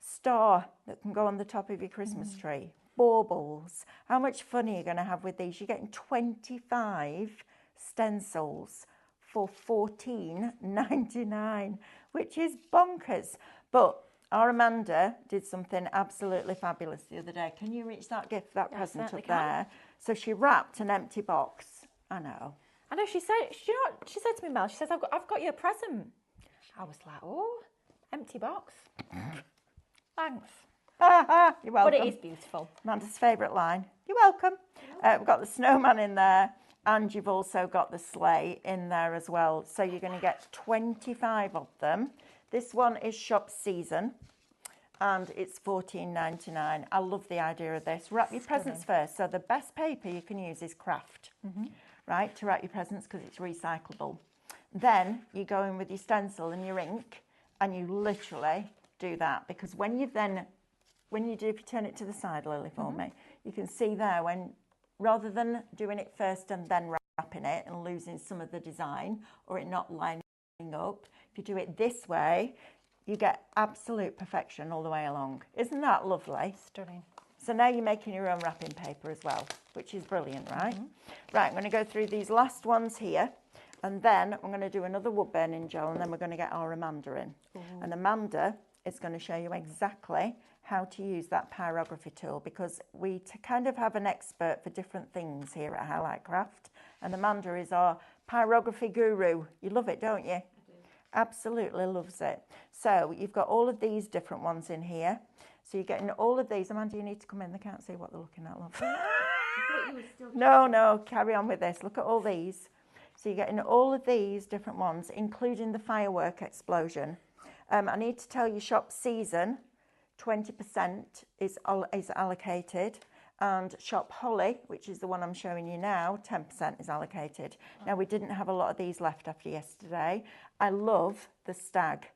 Star that can go on the top of your Christmas tree. Baubles. How much fun are you going to have with these? You're getting 25 stencils for $14.99, which is bonkers. But our Amanda did something absolutely fabulous the other day. Can you reach that gift, that present up there? So she wrapped an empty box. I know. She said, you know what she said to me, Mel? She says, I've got you a present. I was like, oh, empty box. Thanks. You're welcome. But it is beautiful. Amanda's favourite line. You're welcome. We've got the snowman in there, and you've also got the sleigh in there as well. So you're going to get 25 of them. This one is shop season, and it's $14.99. I love the idea of this. Wrap your presents first. So the best paper you can use is craft, right, to wrap your presents because it's recyclable. Then you go in with your stencil and your ink, and you literally do that, because if you turn it to the side, Lily, for me, you can see there when, rather than doing it first and then wrapping it and losing some of the design or it not lining up, if you do it this way, you get absolute perfection all the way along. Isn't that lovely? Stunning. So now you're making your own wrapping paper as well, which is brilliant, right? Right, I'm going to go through these last ones here, and then I'm going to do another wood burning gel, and then we're going to get our Amanda in. And Amanda is going to show you exactly how to use that pyrography tool, because we kind of have an expert for different things here at Highlight Craft, and Amanda is our pyrography guru. You love it, don't you? I do. Absolutely loves it. So you've got all of these different ones in here. So you're getting all of these. Amanda, you need to come in. They can't see what they're looking at, love. No, carry on with this. Look at all these. So you're getting all of these different ones, including the firework explosion. I need to tell you, shop season, 20% is allocated, and shop holly, which is the one I'm showing you now, 10% is allocated. Now, we didn't have a lot of these left after yesterday. I love the stag.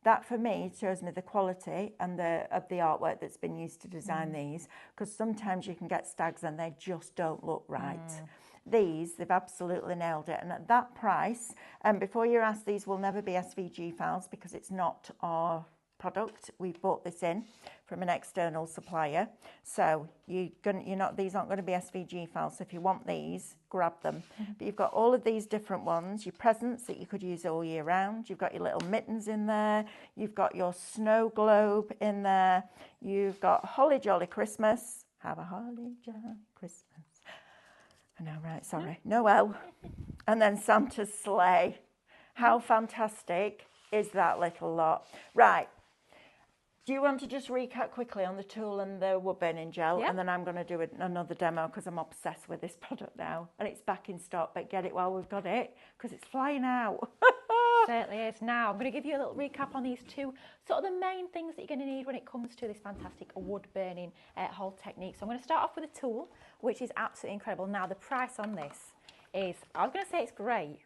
That, for me, shows me the quality and of the artwork that's been used to design these, because sometimes you can get stags and they just don't look right. These, they've absolutely nailed it. And at that price, before you're asked, these will never be SVG files because it's not our product. We've bought this in from an external supplier. So these aren't going to be SVG files. So if you want these, grab them. But you've got all of these different ones, your presents that you could use all year round. You've got your little mittens in there. You've got your snow globe in there. You've got Holly Jolly Christmas. Have a holly jolly Christmas. I know, right, sorry. Noel. And then Santa's sleigh. How fantastic is that little lot? Right. Do you want to just recap quickly on the tool and the wood burning gel? Yeah. And then I'm going to do another demo because I'm obsessed with this product now. And it's back in stock, but get it while we've got it because it's flying out. Certainly is. Now, I'm going to give you a little recap on these two sort of the main things that you're going to need when it comes to this fantastic wood burning hold technique. So I'm going to start off with a tool, which is absolutely incredible. Now, the price on this is, I was going to say it's great.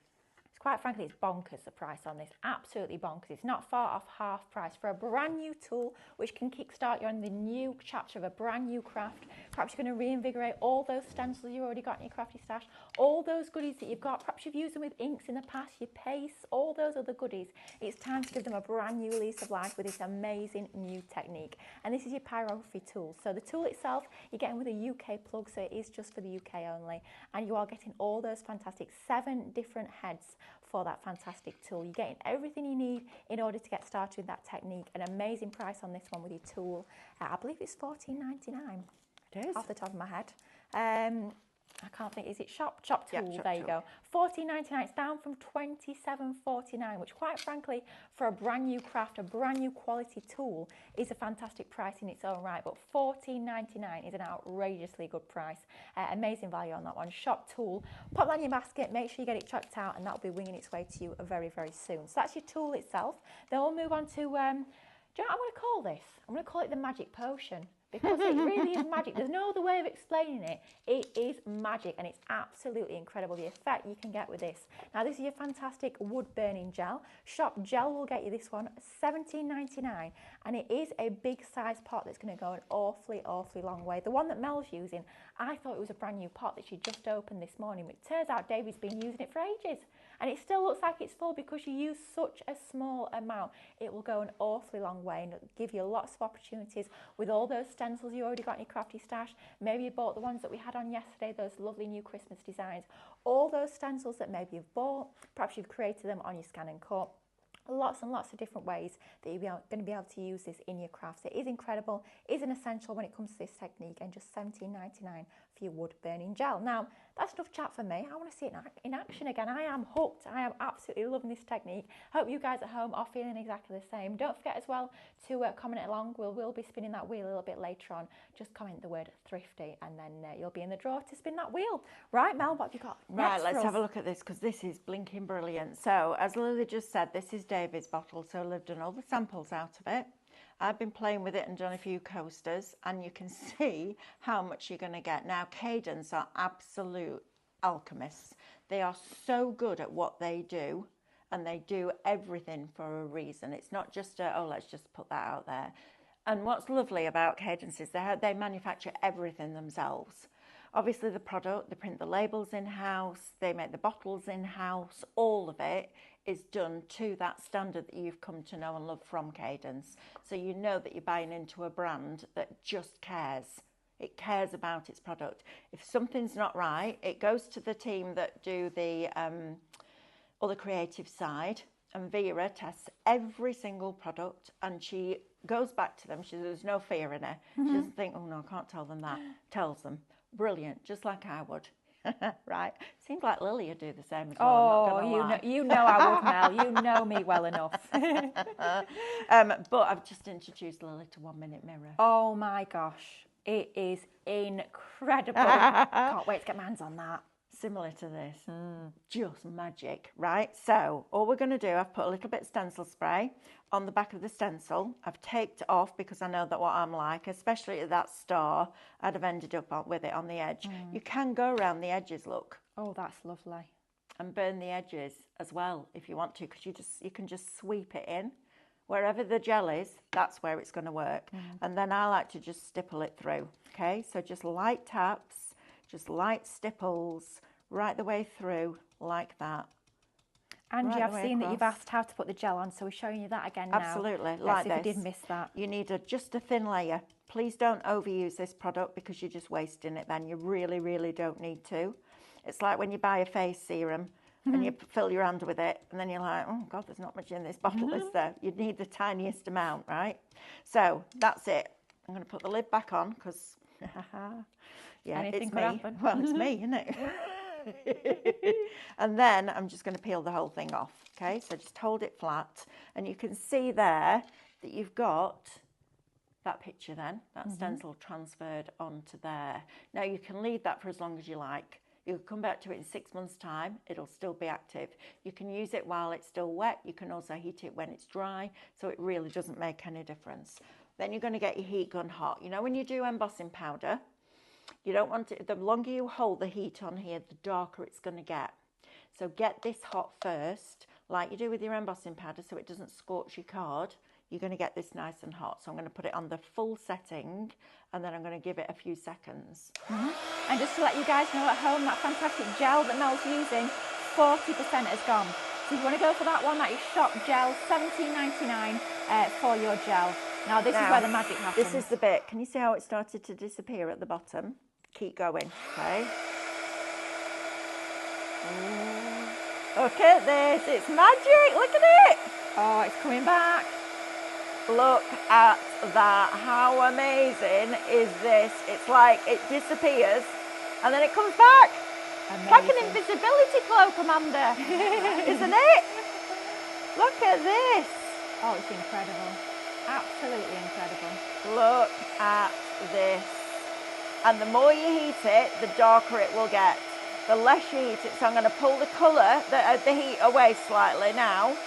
Quite frankly, it's bonkers, the price on this. Absolutely bonkers. It's not far off half price for a brand new tool, which can kickstart you on the new chapter of a brand new craft Perhaps you're going to reinvigorate all those stencils you've already got in your crafty stash, all those goodies that you've got. Perhaps you've used them with inks in the past, your pastes, all those other goodies. It's time to give them a brand new lease of life with this amazing new technique. And this is your pyrography tool. So the tool itself, you're getting with a UK plug, so it is just for the UK only. And you are getting all those fantastic 7 different heads for that fantastic tool. You're getting everything you need in order to get started with that technique. An amazing price on this one with your tool. I believe it's $14.99. It is. Off the top of my head. I can't think, is it Shop Tool? Shop There you Tool. go. $14.99. It's down from $27.49, which quite frankly, for a brand new craft, a brand new quality tool, is a fantastic price in its own right. But $14.99 is an outrageously good price. Amazing value on that one. Shop Tool. Pop that in your basket, make sure you get it checked out, and that'll be winging its way to you very, very soon. So that's your tool itself. Then we'll move on to, do you know what I'm going to call this? I'm going to call it the magic potion. Because it really is magic. There's no other way of explaining it. It is magic, and it's absolutely incredible, the effect you can get with this. Now, this is your fantastic wood burning gel. Shop Gel will get you this one, $17.99, and it is a big size pot that's going to go an awfully, awfully long way. The one that Mel's using, I thought it was a brand new pot that she just opened this morning, but it turns out David's been using it for ages. And it still looks like it's full because you use such a small amount. It will go an awfully long way and give you lots of opportunities with all those stencils you already got in your crafty stash. Maybe you bought the ones that we had on yesterday, those lovely new Christmas designs. All those stencils that maybe you've bought, perhaps you've created them on your scan and cut. Lots and lots of different ways that you're going to be able to use this in your crafts. It is incredible, it is an essential when it comes to this technique, and just $17.99 for your wood burning gel. Now, that's enough chat for me. I want to see it in action again. I am hooked. I am absolutely loving this technique. Hope you guys at home are feeling exactly the same. Don't forget as well to comment along. We'll be spinning that wheel a little bit later on. Just comment the word thrifty, and then you'll be in the draw to spin that wheel. Right, Mel, what have you got next? Right, let's have a look at this, because this is blinking brilliant. So, as Lily just said, this is David's bottle, so I've done all the samples out of it. I've been playing with it and done a few coasters, and you can see how much you're going to get. Now, Cadence are absolute alchemists. They are so good at what they do, and they do everything for a reason. It's not just oh, let's just put that out there. And what's lovely about Cadence is they manufacture everything themselves. Obviously the product, they print the labels in-house, they make the bottles in-house, all of it is done to that standard that you've come to know and love from Cadence. So you know that you're buying into a brand that just cares. It cares about its product. If something's not right, it goes to the team that do the other creative side, and Vera tests every single product, and she goes back to them. There's no fear in her. She doesn't think, oh no, I can't tell them that. Tells them. Brilliant, just like I would. Right? Seems like Lily would do the same as well. Oh, you know I would, Mel. You know me well enough. But I've just introduced Lily to 1 Minute Mirror. Oh my gosh, it is incredible. Can't wait to get my hands on that. Similar to this, just magic, right? So all we're going to do, I've put a little bit of stencil spray on the back of the stencil. I've taped off because I know that what I'm like, especially at that star, I'd have ended up with it on the edge. You can go around the edges, look. Oh, that's lovely. And burn the edges as well if you want to, because you can just sweep it in. Wherever the gel is, that's where it's going to work. And then I like to just stipple it through, okay? So just light taps, just light stipples, right the way through, like that. Angie, I've seen that you've asked how to put the gel on, so we're showing you that again now. Absolutely, like this. If you did miss that. You need just a thin layer. Please don't overuse this product because you're just wasting it then. You really, really don't need to. It's like when you buy a face serum and you fill your hand with it, and then you're like, oh God, there's not much in this bottle, is there? You need the tiniest amount, right? So that's it. I'm going to put the lid back on because, yeah, anything it's could me. happen. Well, it's me, isn't it? And then I'm just going to peel the whole thing off. Okay, so just hold it flat, and you can see there that you've got that picture then, that stencil transferred onto there. Now you can leave that for as long as you like. You can come back to it in 6 months' time, it'll still be active. You can use it while it's still wet, you can also heat it when it's dry, so it really doesn't make any difference. Then you're going to get your heat gun hot. You know when you do embossing powder, you don't want it, the longer you hold the heat on here, the darker it's going to get. So get this hot first, like you do with your embossing powder, so it doesn't scorch your card. you're going to get this nice and hot. So I'm going to put it on the full setting, and then I'm going to give it a few seconds. And just to let you guys know at home, that fantastic gel that Mel's using, 40% has gone. So if you want to go for that one, that is shop gel, $17.99 for your gel. Now this is where the magic happens. This is the bit. Can you see how it started to disappear at the bottom? Keep going, okay? Look at this, it's magic, look at it. Oh, it's coming back. Look at that, how amazing is this? It's like it disappears and then it comes back. Amazing. It's like an invisibility cloak, Amanda, isn't it? Look at this. Oh, it's incredible. Absolutely incredible. Look at this. And the more you heat it, the darker it will get. The less you heat it. So I'm going to pull the colour, the heat away slightly now.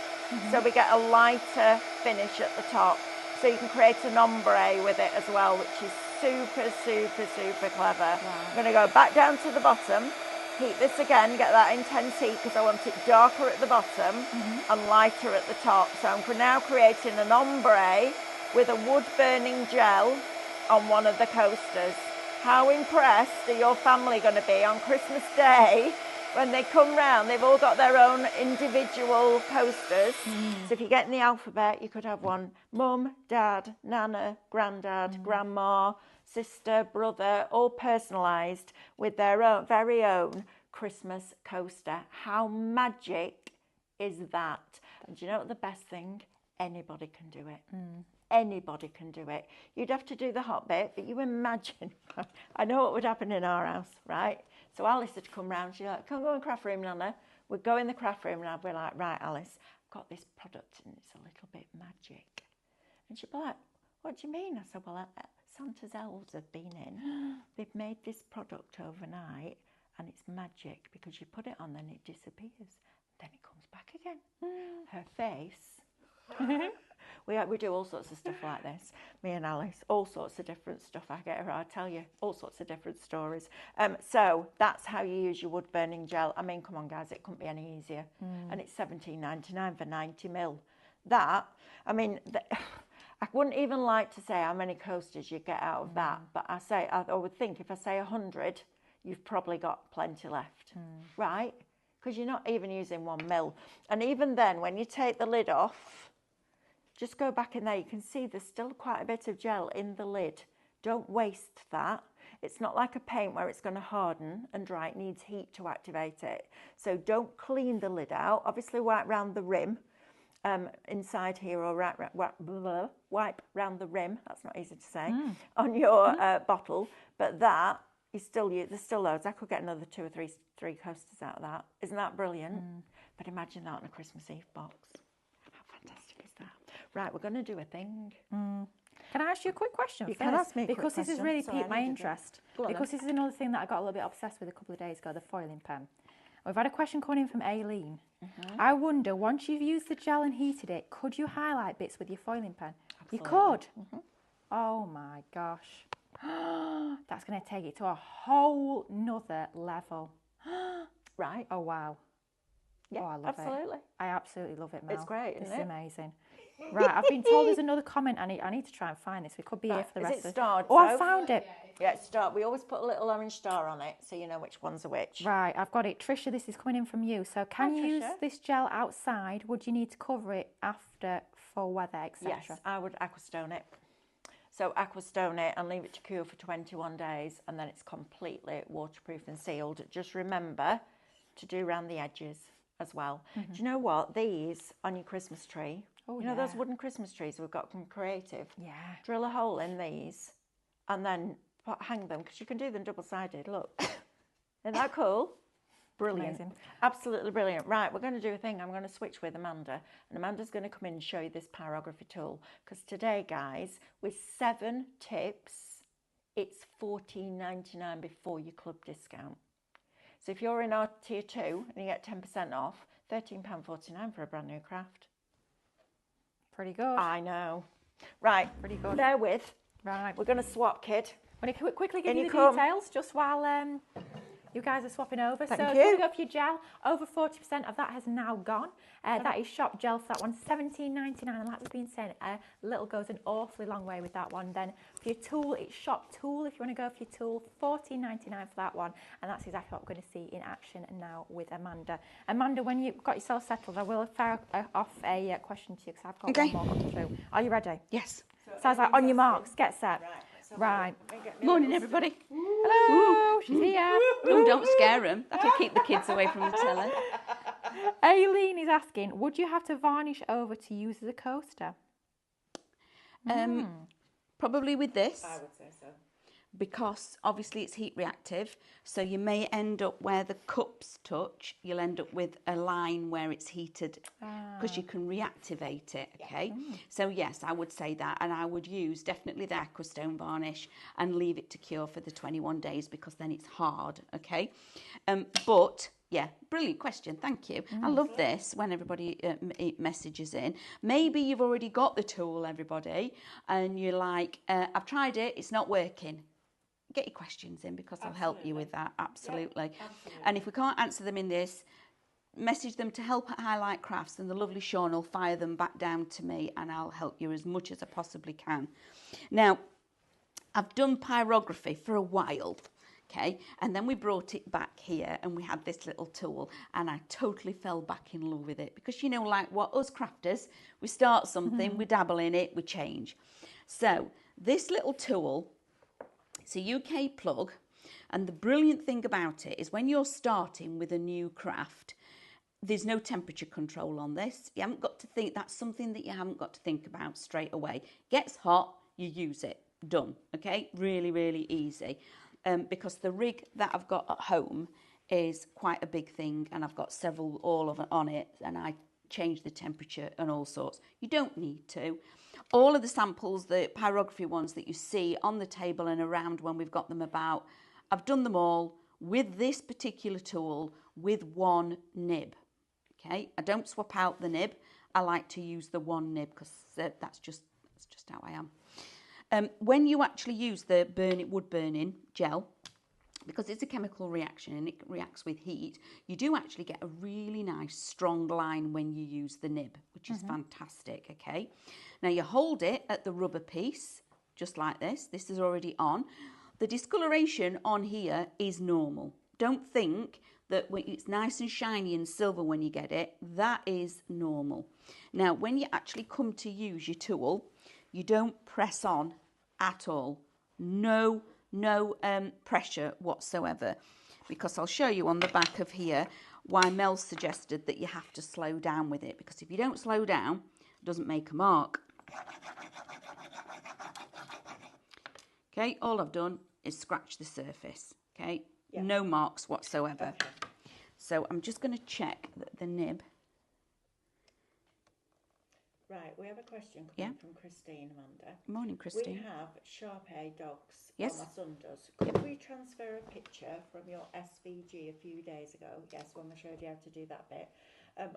So we get a lighter finish at the top. So you can create an ombre with it as well, which is super, super, super clever. Wow. I'm going to go back down to the bottom, heat this again, get that intense heat because I want it darker at the bottom and lighter at the top. So I'm now creating an ombre with a wood burning gel on one of the coasters. How impressed are your family going to be on Christmas Day when they come round? They've all got their own individual coasters. So if you get in the alphabet, you could have one mum, dad, nana, granddad, grandma, sister, brother, all personalised with their own very own Christmas coaster. How magic is that? And do you know what the best thing? Anybody can do it. Anybody can do it. You'd have to do the hot bit, but you imagine, I know what would happen in our house, right? So Alice would come round, she'd like, come go in the craft room, Nana. We'd go in the craft room and I'd be like, right, Alice, I've got this product and it's a little bit magic. And she'd be like, what do you mean? I said, well, Santa's elves have been in. They've made this product overnight and it's magic because you put it on, then it disappears. Then it comes back again. Her face. We do all sorts of stuff like this, me and Alice, all sorts of different stuff. I get her, I tell you, all sorts of different stories. So that's how you use your wood burning gel. I mean, come on guys, it couldn't be any easier. And it's $17.99 for 90ml. That, I mean, I wouldn't even like to say how many coasters you get out of that, but I would think if I say 100, you've probably got plenty left, right? Because you're not even using 1ml. And even then, when you take the lid off, just go back in there. You can see there's still quite a bit of gel in the lid. Don't waste that. It's not like a paint where it's going to harden and dry. It needs heat to activate it. So don't clean the lid out. Obviously wipe round the rim inside here, or wipe round the rim. That's not easy to say on your bottle. But that is still, there's still loads. I could get another 2 or 3 coasters out of that. Isn't that brilliant? But imagine that on a Christmas Eve box. How fantastic is that? Right, we're going to do a thing. Can I ask you a quick question first? Can ask me a quick because this has question. really Sorry, piqued I my need to drink. interest. Go on Because then. this is another thing that I got a little bit obsessed with a couple of days ago, the foiling pen. We've had a question coming in from Aileen. I wonder, once you've used the gel and heated it, could you highlight bits with your foiling pen? Absolutely. You could? Oh my gosh. That's going to take it to a whole nother level. Right. Oh wow. Yeah, Oh, I love absolutely. it. I absolutely love it, Mel. It's great, This isn't is it? amazing. Right, I've been told there's another comment. I need to try and find this. We could be here for the Is rest it of the starred, Oh, I so? found it. Yeah, it's star. We always put a little orange star on it so you know which ones are which. Right, I've got it. Trisha, this is coming in from you. So can Hi, you use Trisha. this gel outside? Would you need to cover it after for weather, etc.? Yes, I would aquastone it. So aquastone it and leave it to cure for 21 days and then it's completely waterproof and sealed. Just remember to do around the edges as well. Do you know what? These on your Christmas tree, Oh, you know those yeah. wooden Christmas trees we've got from Creative? Yeah. Drill a hole in these and then hang them because you can do them double-sided. Look, isn't that cool? Brilliant. Amazing. Absolutely brilliant. Right, we're going to do a thing. I'm going to switch with Amanda and Amanda's going to come in and show you this pyrography tool because today, guys, with 7 tips, it's $14.99 before your club discount. So if you're in our tier 2 and you get 10% off, £13.49 for a brand new craft. Pretty good. I know. Right, Pretty good. bear with. Right. We're going to swap, kid. Want to quickly give In you you the come. details just while You guys are swapping over. Thank so if you. you want to go for your gel, over 40% of that has now gone. That is shop gel for that one, $17.99. And like we've been saying, little goes an awfully long way with that one. Then for your tool, it's shop tool. If you want to go for your tool, $14.99 for that one. And that's exactly what we're going to see in action now with Amanda. Amanda, when you've got yourself settled, I will fire off a question to you because I've got one more coming through. Are you ready? Yes. Sounds like on your marks, get set. Right. Morning, everybody. Hello, she's here. Oh, don't scare them. That'll keep the kids away from the telly. Aileen is asking, would you have to varnish over to use as a coaster? Probably with this, I would say so. because obviously it's heat reactive, so you may end up where the cups touch, you'll end up with a line where it's heated, because you can reactivate it, okay? So yes, I would say that, and I would use definitely the Aquastone varnish and leave it to cure for the 21 days, because then it's hard, okay? But yeah, brilliant question, thank you. I love this when everybody messages in. Maybe you've already got the tool, everybody, and you're like, I've tried it, it's not working. Get your questions in, because I'll help you with that, absolutely. Yeah, absolutely. And if we can't answer them in this, message them to help@Highlight Crafts, and the lovely Sean will fire them back down to me, and I'll help you as much as I possibly can. Now, I've done pyrography for a while, okay, and then we brought it back here and we had this little tool, and I totally fell back in love with it, because you know, like what us crafters, we start something, we dabble in it, we change. So this little tool, it's a UK plug, and the brilliant thing about it is when you're starting with a new craft, there's no temperature control on this. You haven't got to think, that's something that you haven't got to think about straight away. Gets hot, you use it, done, okay? Really, really easy. Because the rig that I've got at home is quite a big thing, and I've got several all of it on it, and I change the temperature and all sorts. You don't need to. All of the samples, the pyrography ones that you see on the table and around when we've got them about, I've done them all with this particular tool with one nib. Okay, I don't swap out the nib. I like to use the one nib, because that's just how I am. When you actually use the wood burning gel, because it's a chemical reaction and it reacts with heat, you do actually get a really nice strong line when you use the nib, which is fantastic, okay? Now you hold it at the rubber piece, just like this. This is already on. The discoloration on here is normal. Don't think that when it's nice and shiny and silver when you get it, that is normal. Now, when you actually come to use your tool, you don't press on at all. No pressure whatsoever, because I'll show you on the back of here why Mel suggested that you have to slow down with it, because if you don't slow down, it doesn't make a mark. Okay, all I've done is scratch the surface, okay? Yeah. No marks whatsoever. Okay. So I'm just going to check that the nib. Right, we have a question coming from Christine, Amanda. Morning, Christine. We have Sharpay dogs. Yes. Well, my son does. Could we transfer a picture from your SVG a few days ago? Yes, when I showed you how to do that bit.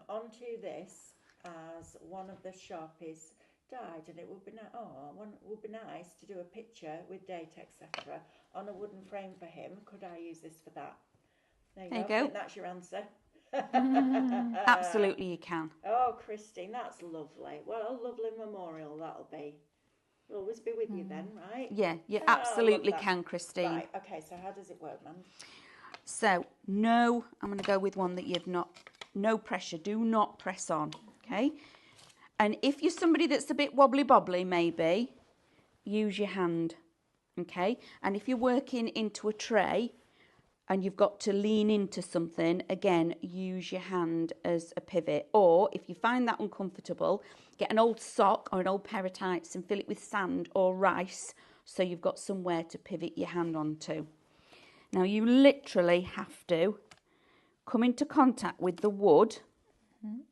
Onto this, as one of the Sharpies died, and it would be nice to do a picture with date, etc., on a wooden frame for him. Could I use this for that? There you go. I think that's your answer. Absolutely, you can. Oh, Christine, that's lovely. What a lovely memorial that'll be. It'll always be with you then, right? Yeah, you absolutely can, Christine. Right, okay, so how does it work, man? So, I'm going to go with one that you've not, no pressure, do not press on, okay? And if you're somebody that's a bit wobbly-bobbly, maybe, use your hand, okay? And if you're working into a tray and you've got to lean into something, again, use your hand as a pivot. Or if you find that uncomfortable, get an old sock or an old pair of tights and fill it with sand or rice, so you've got somewhere to pivot your hand onto. Now, you literally have to come into contact with the wood.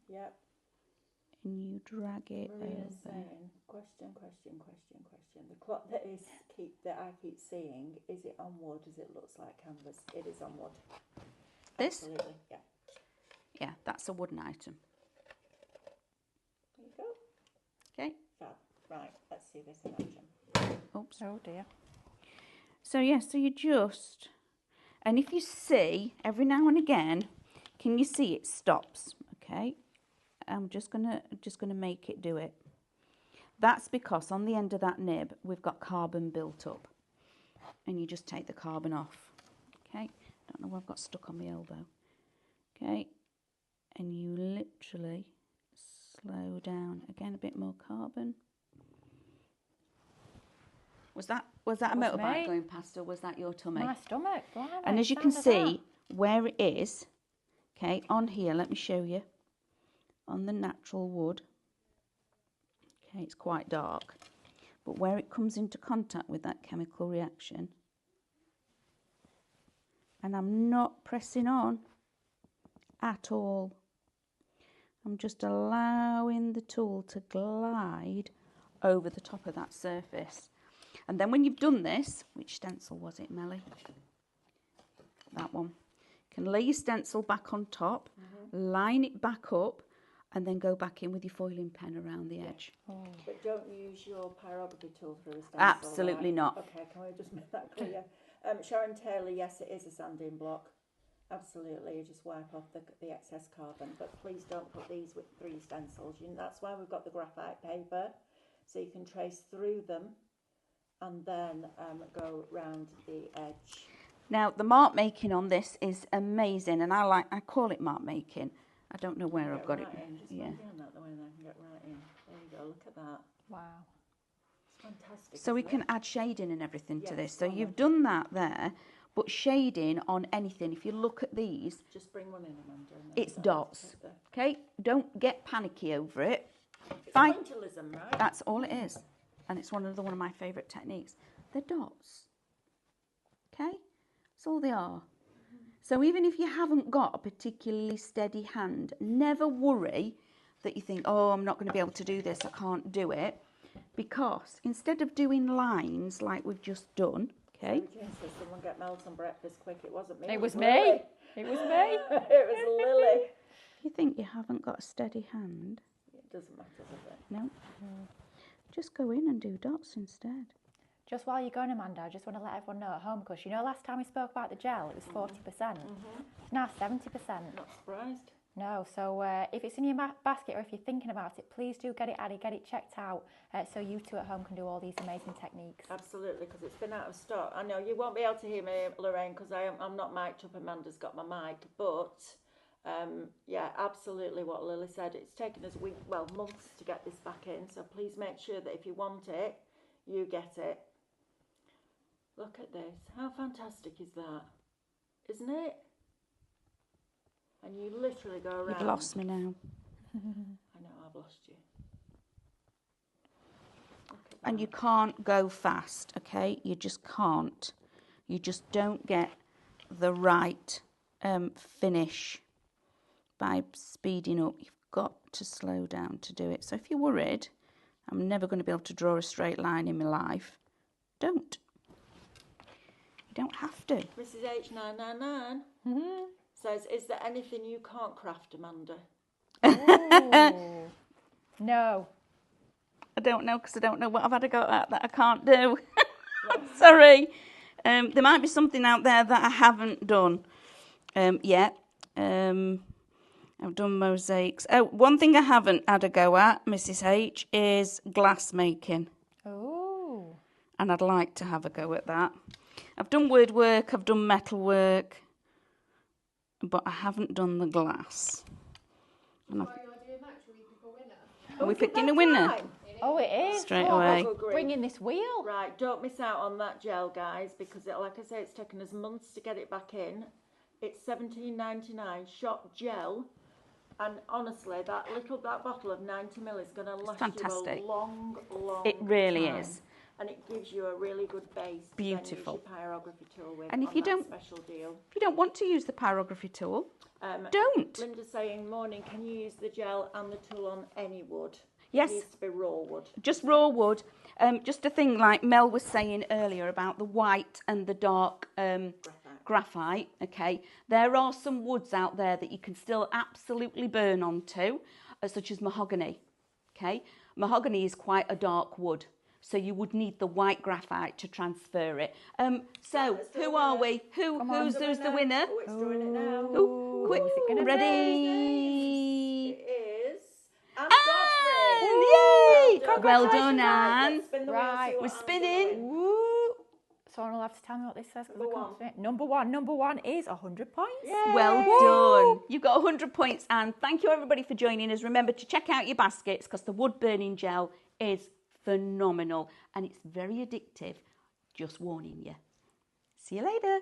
Yep. And you drag it Maria's over. saying, question. The clock that I keep seeing, is it on wood as it looks like canvas? It is on wood. This? Absolutely, yeah. Yeah, that's a wooden item. There you go. Okay. Fab. Right, let's see this in action. Oops. Oh dear. So yeah, so you just, And if you see, every now and again, can you see it stops? Okay, I'm just gonna make it do it. That's because on the end of that nib, we've got carbon built up. And you just take the carbon off. Okay, don't know what I've got stuck on my elbow. Okay, and you literally slow down. Again, a bit more carbon. Was that a motorbike going past, or was that your tummy? My stomach. Blimey, and as you can see, where it is, okay, on here, let me show you, on the natural wood, okay, it's quite dark, but where it comes into contact with that chemical reaction, and I'm not pressing on at all, I'm just allowing the tool to glide over the top of that surface. And then when you've done this, which stencil was it, Melly? That one. You can lay your stencil back on top, line it back up, and then go back in with your foiling pen around the edge. But don't use your pyrography tool through a stencil. Absolutely right? not. Okay, can we just make that clear? Sharon Taylor, yes, it is a sanding block. Absolutely, you just wipe off the excess carbon. But please don't put these with 3 stencils. That's why we've got the graphite paper, so you can trace through them and then go round the edge. Now, the mark making on this is amazing, and I call it mark making. I don't know where I've got it. Just down that the way and I can get right in. There you go, look at that. Wow. It's fantastic. So we can add shading and everything to this. So you've done that there, but shading on anything, if you look at these, just bring one in, Amanda. it's dots. Okay, don't get panicky over it. It's pointillism, right? That's all it is. And it's one of my favourite techniques. They're dots. Okay? That's all they are. So even if you haven't got a particularly steady hand, never worry that you think, oh, I'm not going to be able to do this, I can't do it. Because instead of doing lines like we've just done, okay? So someone get Mel some breakfast quick. It wasn't me. It was Lily. me. It was me. It was Lily. You think you haven't got a steady hand? It doesn't matter, does it? No. Just go in and do dots instead. Just while you're going, Amanda, I just want to let everyone know at home, because you know last time we spoke about the gel, it was 40%. It's now 70%. Not surprised. No, so if it's in your basket or if you're thinking about it, please do get it added, get it checked out, so you two at home can do all these amazing techniques. Absolutely, because it's been out of stock. I know you won't be able to hear me, Lorraine, because I'm not mic'd up. Amanda's got my mic, but yeah, absolutely what Lily said. It's taken us months to get this back in, so please make sure that if you want it, you get it. Look at this. How fantastic is that? Isn't it? And you literally go around. You've lost me now. I know, I've lost you. And you can't go fast, okay? You just can't. You just don't get the right finish by speeding up. You've got to slow down to do it. So if you're worried, I'm never going to be able to draw a straight line in my life, don't. You don't have to. Mrs. H999 says, is there anything you can't craft, Amanda? No. I don't know, because I don't know what I've had a go at that I can't do. Sorry. There might be something out there that I haven't done yet. I've done mosaics. Oh, one thing I haven't had a go at, Mrs. H, is glass making. Oh. And I'd like to have a go at that. I've done woodwork, I've done metal work, but I haven't done the glass. And While you're doing that, should we pick a winner? are we picking a winner? Oh, it is. Straight away. Bring in this wheel. Right, don't miss out on that gel, guys, because like I say, it's taken us months to get it back in. It's $17.99 shot gel, and honestly, that bottle of 90ml is going to last fantastic. you a long It really time. is. And it gives you a really good base. Beautiful. To then use your pyrography tool with. And if on you that don't, special deal. if you don't want to use the pyrography tool, don't. Linda's saying, morning, can you use the gel and the tool on any wood? Yes. It needs to be raw wood. Just raw wood. Just a thing like Mel was saying earlier about the white and the dark graphite. Okay, there are some woods out there that you can still absolutely burn onto, such as mahogany. Okay, mahogany is quite a dark wood, So you would need the white graphite to transfer it. So who are we? Who's the winner? Oh, it's doing it now. Ooh, quick, Who's it gonna be? ready? It is Anne Anne! Godfrey. Yay! Well done, Anne. Let's spin the wheel, Right. see what We're Anne's spinning. doing. Woo! Someone will have to tell me what this says because I Number can't one. see it. Number one is 100 points. Well done. You've got 100 points, Anne. Thank you, everybody, for joining us. Remember to check out your baskets because the wood burning gel is phenomenal and it's very addictive. Just warning you. See you later.